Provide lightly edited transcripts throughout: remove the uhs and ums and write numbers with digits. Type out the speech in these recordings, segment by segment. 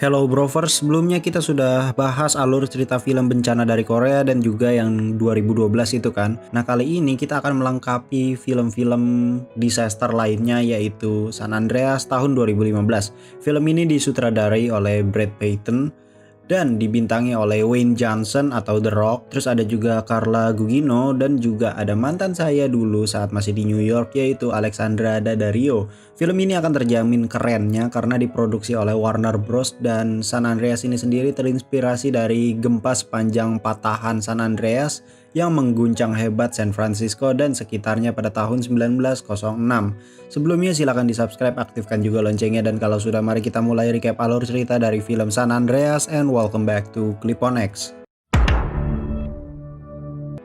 Hello Brovers, sebelumnya kita sudah bahas alur cerita film bencana dari Korea dan juga yang 2012 itu kan. Nah kali ini kita akan melengkapi film-film disaster lainnya yaitu San Andreas tahun 2015. Film ini disutradarai oleh Brad Peyton dan dibintangi oleh Wayne Johnson atau The Rock. Terus ada juga Carla Gugino dan juga ada mantan saya dulu saat masih di New York yaitu Alexandra Daddario. Film ini akan terjamin kerennya karena diproduksi oleh Warner Bros dan San Andreas ini sendiri terinspirasi dari gempa sepanjang patahan San Andreas yang mengguncang hebat San Francisco dan sekitarnya pada tahun 1906. Sebelumnya silakan di-subscribe, aktifkan juga loncengnya, dan kalau sudah mari kita mulai recap alur cerita dari film San Andreas and welcome back to Clip on X.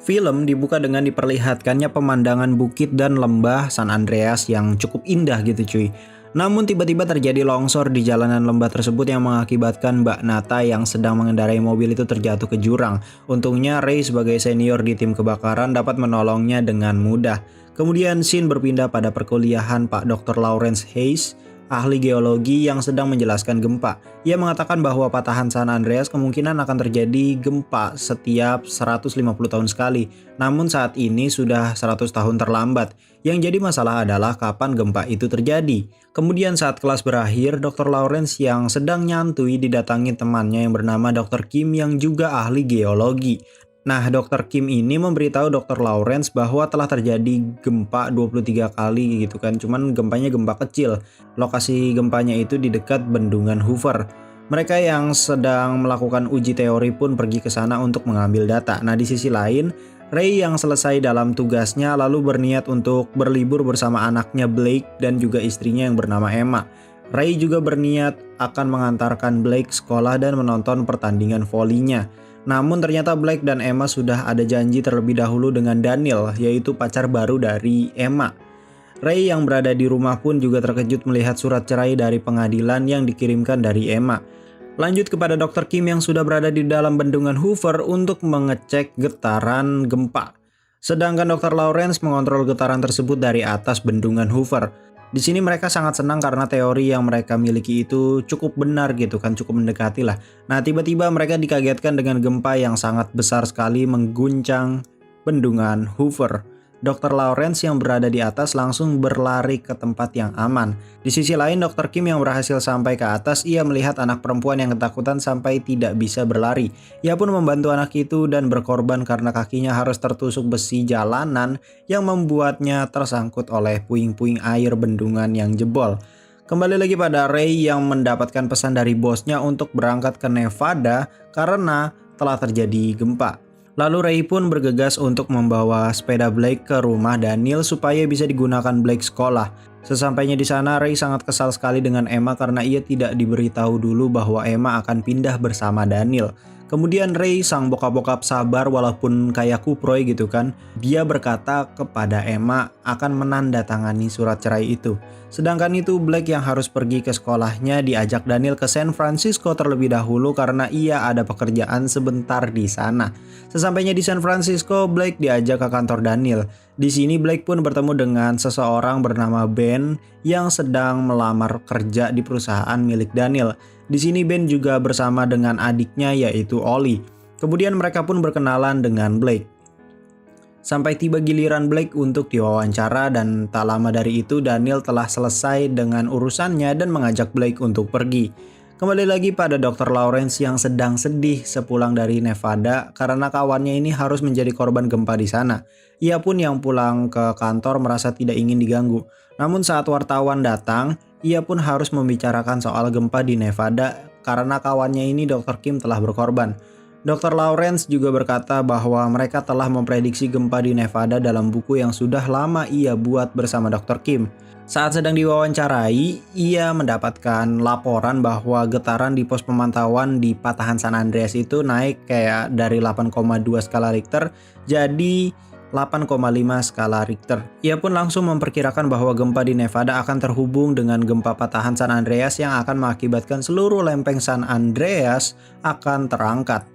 Film dibuka dengan diperlihatkannya pemandangan bukit dan lembah San Andreas yang cukup indah gitu cuy. Namun tiba-tiba terjadi longsor di jalanan lembah tersebut yang mengakibatkan Mbak Nata yang sedang mengendarai mobil itu terjatuh ke jurang. Untungnya Ray sebagai senior di tim kebakaran dapat menolongnya dengan mudah. Kemudian scene berpindah pada perkuliahan Pak Dr. Lawrence Hayes, ahli geologi yang sedang menjelaskan gempa. Ia mengatakan bahwa patahan San Andreas kemungkinan akan terjadi gempa setiap 150 tahun sekali. Namun saat ini sudah 100 tahun terlambat. Yang jadi masalah adalah kapan gempa itu terjadi. Kemudian saat kelas berakhir, Dr. Lawrence yang sedang nyantui didatangi temannya yang bernama Dr. Kim yang juga ahli geologi. Nah, Dr. Kim ini memberitahu Dr. Lawrence bahwa telah terjadi gempa 23 kali gitu kan. Cuman gempanya gempa kecil. Lokasi gempanya itu di dekat bendungan Hoover. Mereka yang sedang melakukan uji teori pun pergi ke sana untuk mengambil data. Nah, di sisi lain, Ray yang selesai dalam tugasnya lalu berniat untuk berlibur bersama anaknya Blake dan juga istrinya yang bernama Emma. Ray juga berniat akan mengantarkan Blake sekolah dan menonton pertandingan volinya. Namun ternyata Blake dan Emma sudah ada janji terlebih dahulu dengan Daniel, yaitu pacar baru dari Emma. Ray yang berada di rumah pun juga terkejut melihat surat cerai dari pengadilan yang dikirimkan dari Emma. Lanjut kepada Dr. Kim yang sudah berada di dalam bendungan Hoover untuk mengecek getaran gempa. Sedangkan Dr. Lawrence mengontrol getaran tersebut dari atas bendungan Hoover. Di sini mereka sangat senang karena teori yang mereka miliki itu cukup benar gitu kan, cukup mendekati lah. Nah, tiba-tiba mereka dikagetkan dengan gempa yang sangat besar sekali mengguncang bendungan Hoover. Dr. Lawrence yang berada di atas langsung berlari ke tempat yang aman. Di sisi lain, Dr. Kim yang berhasil sampai ke atas, ia melihat anak perempuan yang ketakutan sampai tidak bisa berlari. Ia pun membantu anak itu dan berkorban karena kakinya harus tertusuk besi jalanan yang membuatnya tersangkut oleh puing-puing air bendungan yang jebol. Kembali lagi pada Ray yang mendapatkan pesan dari bosnya untuk berangkat ke Nevada karena telah terjadi gempa. Lalu Ray pun bergegas untuk membawa sepeda Blake ke rumah Daniel supaya bisa digunakan Blake sekolah. Sesampainya di sana, Ray sangat kesal sekali dengan Emma karena ia tidak diberitahu dulu bahwa Emma akan pindah bersama Daniel. Kemudian Ray sang bokap-bokap sabar walaupun kayak kuproy gitu kan. Dia berkata kepada Emma akan menandatangani surat cerai itu. Sedangkan itu Blake yang harus pergi ke sekolahnya diajak Daniel ke San Francisco terlebih dahulu karena ia ada pekerjaan sebentar di sana. Sesampainya di San Francisco, Blake diajak ke kantor Daniel. Di sini Blake pun bertemu dengan seseorang bernama Ben yang sedang melamar kerja di perusahaan milik Daniel. Di sini Ben juga bersama dengan adiknya yaitu Ollie. Kemudian mereka pun berkenalan dengan Blake. Sampai tiba giliran Blake untuk diwawancara dan tak lama dari itu Daniel telah selesai dengan urusannya dan mengajak Blake untuk pergi. Kembali lagi pada Dr. Lawrence yang sedang sedih sepulang dari Nevada karena kawannya ini harus menjadi korban gempa di sana. Ia pun yang pulang ke kantor merasa tidak ingin diganggu. Namun saat wartawan datang, ia pun harus membicarakan soal gempa di Nevada karena kawannya ini Dr. Kim telah berkorban. Dr. Lawrence juga berkata bahwa mereka telah memprediksi gempa di Nevada dalam buku yang sudah lama ia buat bersama Dr. Kim. Saat sedang diwawancarai, ia mendapatkan laporan bahwa getaran di pos pemantauan di patahan San Andreas itu naik kayak dari 8,2 skala Richter jadi 8,5 skala Richter. Ia pun langsung memperkirakan bahwa gempa di Nevada akan terhubung dengan gempa patahan San Andreas yang akan mengakibatkan seluruh lempeng San Andreas akan terangkat.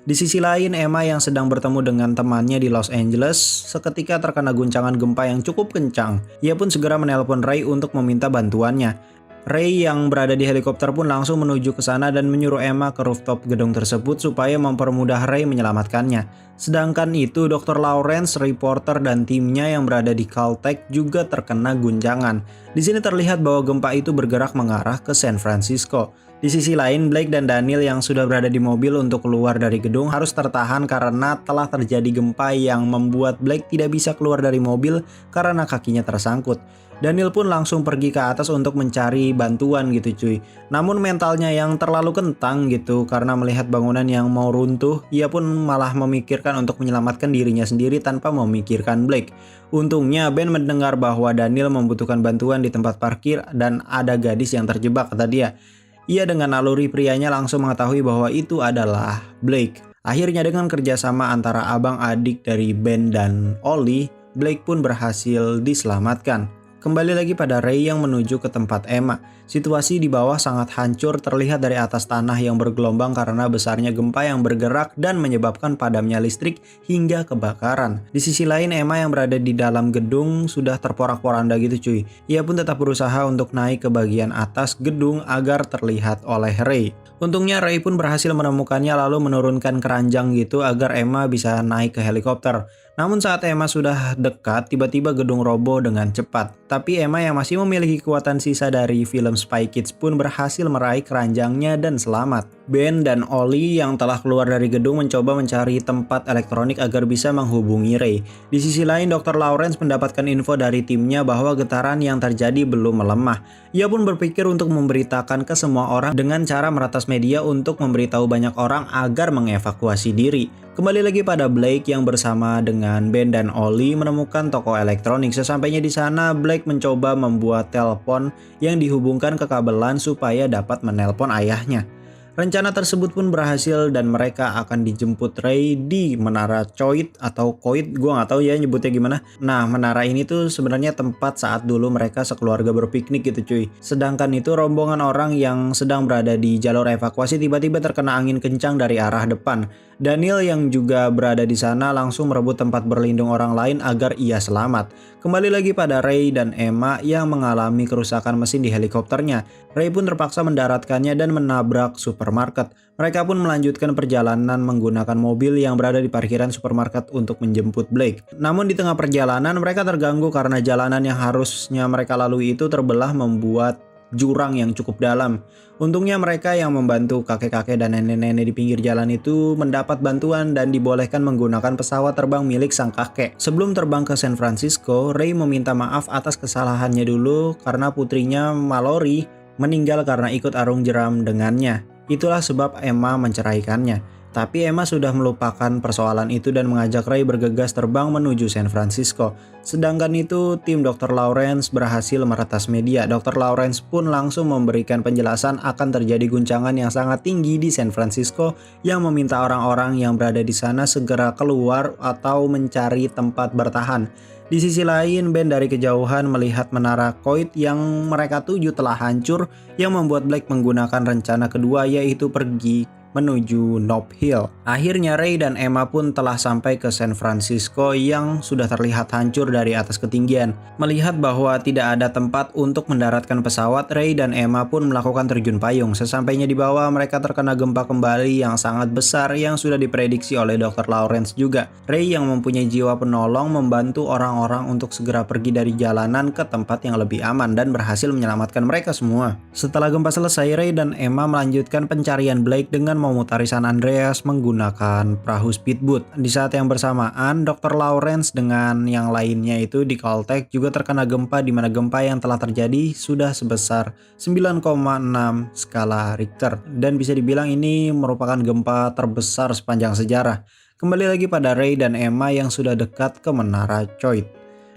Di sisi lain, Emma yang sedang bertemu dengan temannya di Los Angeles seketika terkena guncangan gempa yang cukup kencang. Ia pun segera menelpon Ray untuk meminta bantuannya. Ray yang berada di helikopter pun langsung menuju ke sana dan menyuruh Emma ke rooftop gedung tersebut supaya mempermudah Ray menyelamatkannya. Sedangkan itu Dr. Lawrence, reporter dan timnya yang berada di Caltech juga terkena guncangan. Di sini terlihat bahwa gempa itu bergerak mengarah ke San Francisco. Di sisi lain, Blake dan Daniel yang sudah berada di mobil untuk keluar dari gedung harus tertahan karena telah terjadi gempa yang membuat Blake tidak bisa keluar dari mobil karena kakinya tersangkut. Daniel pun langsung pergi ke atas untuk mencari bantuan gitu cuy. Namun mentalnya yang terlalu kentang gitu karena melihat bangunan yang mau runtuh, ia pun malah memikirkan untuk menyelamatkan dirinya sendiri tanpa memikirkan Blake. Untungnya Ben mendengar bahwa Daniel membutuhkan bantuan di tempat parkir dan ada gadis yang terjebak, kata dia. Ia dengan naluri prianya langsung mengetahui bahwa itu adalah Blake. Akhirnya dengan kerjasama antara abang adik dari Ben dan Ollie, Blake pun berhasil diselamatkan. Kembali lagi pada Ray yang menuju ke tempat Emma. Situasi di bawah sangat hancur terlihat dari atas tanah yang bergelombang karena besarnya gempa yang bergerak dan menyebabkan padamnya listrik hingga kebakaran. Di sisi lain Emma yang berada di dalam gedung sudah terporak-poranda gitu cuy. Ia pun tetap berusaha untuk naik ke bagian atas gedung agar terlihat oleh Ray. Untungnya Ray pun berhasil menemukannya lalu menurunkan keranjang gitu agar Emma bisa naik ke helikopter. Namun saat Emma sudah dekat, tiba-tiba gedung roboh dengan cepat. Tapi Emma yang masih memiliki kekuatan sisa dari film Spy Kids pun berhasil meraih keranjangnya dan selamat. Ben dan Ollie yang telah keluar dari gedung mencoba mencari tempat elektronik agar bisa menghubungi Ray. Di sisi lain, Dr. Lawrence mendapatkan info dari timnya bahwa getaran yang terjadi belum melemah. Ia pun berpikir untuk memberitakan ke semua orang dengan cara meratas media untuk memberitahu banyak orang agar mengevakuasi diri. Kembali lagi pada Blake yang bersama dengan Ben dan Ollie menemukan toko elektronik. Sesampainya di sana, Blake mencoba membuat telepon yang dihubungkan ke kabel LAN supaya dapat menelpon ayahnya. Rencana tersebut pun berhasil dan mereka akan dijemput Ray di Menara Coit atau Coit, gue nggak tahu ya nyebutnya gimana. Nah, menara ini tuh sebenarnya tempat saat dulu mereka sekeluarga berpiknik gitu cuy. Sedangkan itu rombongan orang yang sedang berada di jalur evakuasi tiba-tiba terkena angin kencang dari arah depan. Daniel yang juga berada di sana langsung merebut tempat berlindung orang lain agar ia selamat. Kembali lagi pada Ray dan Emma yang mengalami kerusakan mesin di helikopternya. Ray pun terpaksa mendaratkannya dan menabrak supermarket. Mereka pun melanjutkan perjalanan menggunakan mobil yang berada di parkiran supermarket untuk menjemput Blake. Namun di tengah perjalanan mereka terganggu karena jalanan yang harusnya mereka lalui itu terbelah membuat jurang yang cukup dalam. Untungnya mereka yang membantu kakek-kakek dan nenek-nenek di pinggir jalan itu mendapat bantuan dan dibolehkan menggunakan pesawat terbang milik sang kakek. Sebelum terbang ke San Francisco, Ray meminta maaf atas kesalahannya dulu karena putrinya Mallory meninggal karena ikut arung jeram dengannya. Itulah sebab Emma menceraikannya. Tapi Emma sudah melupakan persoalan itu dan mengajak Ray bergegas terbang menuju San Francisco. Sedangkan itu tim Dr. Lawrence berhasil meretas media. Dr. Lawrence pun langsung memberikan penjelasan akan terjadi guncangan yang sangat tinggi di San Francisco yang meminta orang-orang yang berada di sana segera keluar atau mencari tempat bertahan. Di sisi lain, Ben dari kejauhan melihat menara Coit yang mereka tuju telah hancur yang membuat Blake menggunakan rencana kedua yaitu pergi menuju Nob Hill. Akhirnya Ray dan Emma pun telah sampai ke San Francisco yang sudah terlihat hancur dari atas ketinggian. Melihat bahwa tidak ada tempat untuk mendaratkan pesawat, Ray dan Emma pun melakukan terjun payung. Sesampainya di bawah, mereka terkena gempa kembali yang sangat besar yang sudah diprediksi oleh Dr. Lawrence juga. Ray yang mempunyai jiwa penolong membantu orang-orang untuk segera pergi dari jalanan ke tempat yang lebih aman dan berhasil menyelamatkan mereka semua. Setelah gempa selesai, Ray dan Emma melanjutkan pencarian Blake dengan memutari San Andreas menggunakan perahu speedboat. Di saat yang bersamaan, Dr. Lawrence dengan yang lainnya itu di Caltech juga terkena gempa di mana gempa yang telah terjadi sudah sebesar 9,6 skala Richter dan bisa dibilang ini merupakan gempa terbesar sepanjang sejarah. Kembali lagi pada Ray dan Emma yang sudah dekat ke Menara Coit.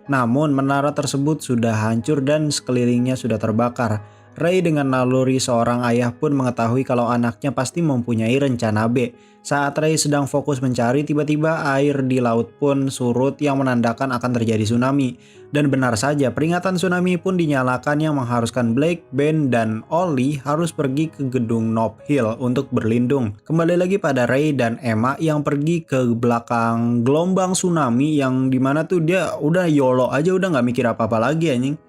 Namun menara tersebut sudah hancur dan sekelilingnya sudah terbakar. Ray dengan naluri seorang ayah pun mengetahui kalau anaknya pasti mempunyai rencana B. Saat Ray sedang fokus mencari, tiba-tiba air di laut pun surut yang menandakan akan terjadi tsunami. Dan benar saja, peringatan tsunami pun dinyalakan yang mengharuskan Blake, Ben, dan Ollie harus pergi ke gedung Nob Hill untuk berlindung. Kembali lagi pada Ray dan Emma yang pergi ke belakang gelombang tsunami yang dimana tuh dia udah YOLO aja, udah nggak mikir apa-apa lagi anjing.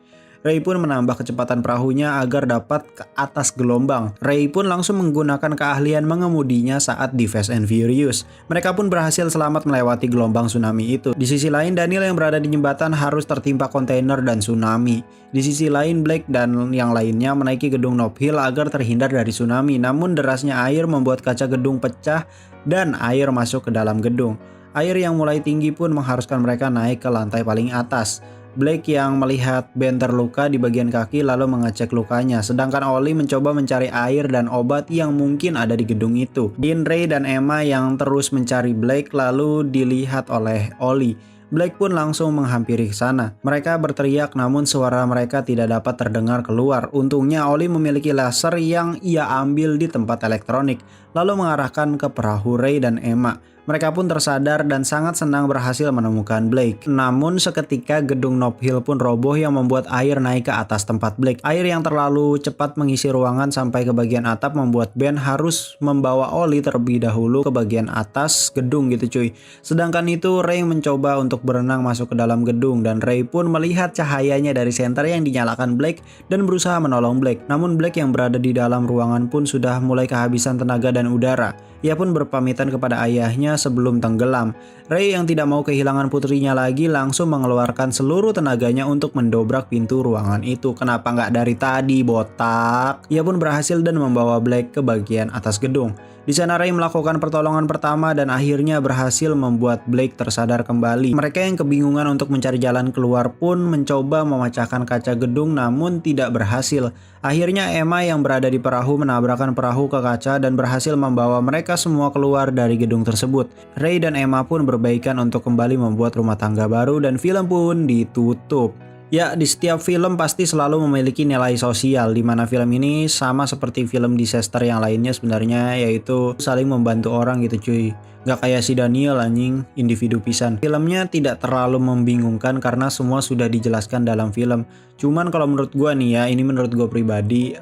Ray pun menambah kecepatan perahunya agar dapat ke atas gelombang. Ray pun langsung menggunakan keahlian mengemudinya saat di Fast and Furious. Mereka pun berhasil selamat melewati gelombang tsunami itu. Di sisi lain, Daniel yang berada di jembatan harus tertimpa kontainer dan tsunami. Di sisi lain, Blake dan yang lainnya menaiki gedung Nob Hill agar terhindar dari tsunami. Namun derasnya air membuat kaca gedung pecah dan air masuk ke dalam gedung. Air yang mulai tinggi pun mengharuskan mereka naik ke lantai paling atas. Blake yang melihat Ben terluka di bagian kaki lalu mengecek lukanya, sedangkan Ollie mencoba mencari air dan obat yang mungkin ada di gedung itu. Dean, Ray, dan Emma yang terus mencari Blake lalu dilihat oleh Ollie. Blake pun langsung menghampiri ke sana. Mereka berteriak namun suara mereka tidak dapat terdengar keluar. Untungnya Ollie memiliki laser yang ia ambil di tempat elektronik, lalu mengarahkan ke perahu Ray dan Emma. Mereka pun tersadar dan sangat senang berhasil menemukan Blake. Namun seketika gedung Nob Hill pun roboh yang membuat air naik ke atas tempat Blake. Air yang terlalu cepat mengisi ruangan sampai ke bagian atap membuat Ben harus membawa Ollie terlebih dahulu ke bagian atas gedung gitu cuy. Sedangkan itu Ray mencoba untuk berenang masuk ke dalam gedung dan Ray pun melihat cahayanya dari senter yang dinyalakan Blake dan berusaha menolong Blake. Namun Blake yang berada di dalam ruangan pun sudah mulai kehabisan tenaga dan udara. Ia pun berpamitan kepada ayahnya sebelum tenggelam. Ray yang tidak mau kehilangan putrinya lagi langsung mengeluarkan seluruh tenaganya untuk mendobrak pintu ruangan itu. Kenapa nggak dari tadi, botak? Ia pun berhasil dan membawa Blake ke bagian atas gedung. Di sana Ray melakukan pertolongan pertama dan akhirnya berhasil membuat Blake tersadar kembali. Mereka yang kebingungan untuk mencari jalan keluar pun mencoba memecahkan kaca gedung namun tidak berhasil. Akhirnya Emma yang berada di perahu menabrakkan perahu ke kaca dan berhasil membawa mereka semua keluar dari gedung tersebut. Ray dan Emma pun berbaikan untuk kembali membuat rumah tangga baru dan film pun ditutup. Ya, di setiap film pasti selalu memiliki nilai sosial, di mana film ini sama seperti film disaster yang lainnya sebenarnya, yaitu saling membantu orang gitu cuy. Gak kayak si Daniel anjing, individu pisan. Filmnya tidak terlalu membingungkan karena semua sudah dijelaskan dalam film. Cuman kalau menurut gua nih ya, ini menurut gua pribadi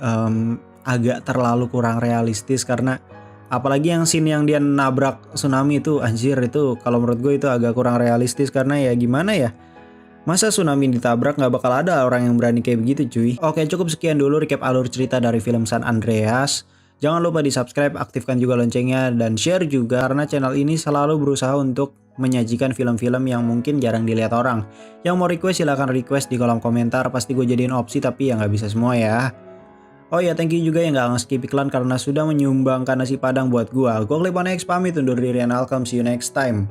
agak terlalu kurang realistis karena apalagi yang scene yang dia nabrak tsunami itu, anjir itu kalau menurut gue itu agak kurang realistis karena ya gimana ya. Masa tsunami ditabrak nggak bakal ada orang yang berani kayak begitu cuy. Oke, cukup sekian dulu recap alur cerita dari film San Andreas. Jangan lupa di subscribe, aktifkan juga loncengnya, dan share juga karena channel ini selalu berusaha untuk menyajikan film-film yang mungkin jarang dilihat orang. Yang mau request silahkan request di kolom komentar, pasti gue jadiin opsi tapi ya nggak bisa semua ya. Oh ya, thank you juga yang nggak nge-skip iklan karena sudah menyumbangkan nasi padang buat gue. Gue Clip on X pamit undur diri and I'll come see you next time.